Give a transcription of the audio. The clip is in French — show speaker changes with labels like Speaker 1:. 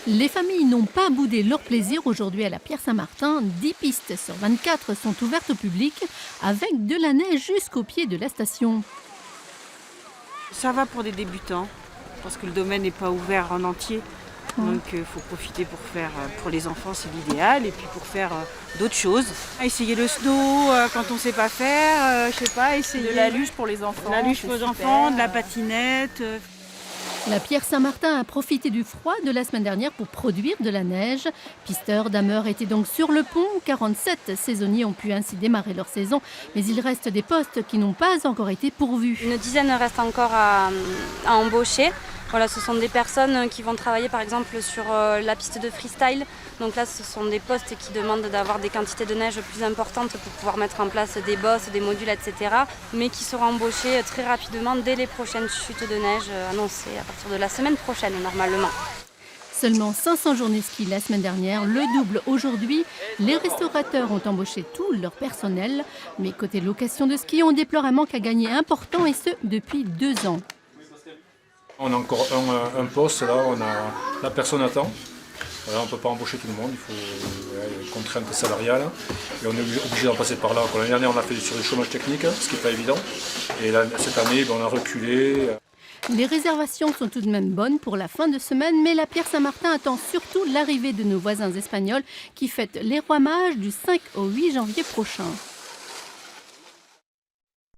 Speaker 1: Les familles n'ont pas boudé leur plaisir aujourd'hui à la Pierre Saint-Martin. 10 pistes sur 24 sont ouvertes au public avec de la neige jusqu'au pied de la station.
Speaker 2: Ça va pour des débutants, parce que le domaine n'est pas ouvert en entier. Donc il faut profiter pour faire, pour les enfants c'est l'idéal, et puis pour faire d'autres choses. Essayer le snow quand on ne sait pas faire, je sais pas, essayer
Speaker 3: de la luge pour les enfants.
Speaker 2: La luge pour les enfants, de la patinette.
Speaker 1: La Pierre Saint-Martin a profité du froid de la semaine dernière pour produire de la neige. Pisteurs, dameurs étaient donc sur le pont. 47 saisonniers ont pu ainsi démarrer leur saison. Mais il reste des postes qui n'ont pas encore été pourvus.
Speaker 4: Une dizaine reste encore à embaucher. Voilà, ce sont des personnes qui vont travailler par exemple sur la piste de freestyle. Donc là, ce sont des postes qui demandent d'avoir des quantités de neige plus importantes pour pouvoir mettre en place des bosses, des modules, etc. Mais qui seront embauchés très rapidement dès les prochaines chutes de neige annoncées à partir de la semaine prochaine normalement.
Speaker 1: Seulement 500 journées ski la semaine dernière, le double aujourd'hui. Les restaurateurs ont embauché tout leur personnel. Mais côté location de ski, on déplore un manque à gagner important et ce depuis 2 ans.
Speaker 5: On a encore un poste, là, la personne attend. Voilà, on ne peut pas embaucher tout le monde, il faut une contrainte salariale. Et on est obligé d'en passer par là. L'année dernière, on a fait sur le chômage technique, ce qui n'est pas évident. Et là, cette année, on a reculé.
Speaker 1: Les réservations sont tout de même bonnes pour la fin de semaine, mais la Pierre Saint-Martin attend surtout l'arrivée de nos voisins espagnols qui fêtent les rois mages du 5 au 8 janvier prochain.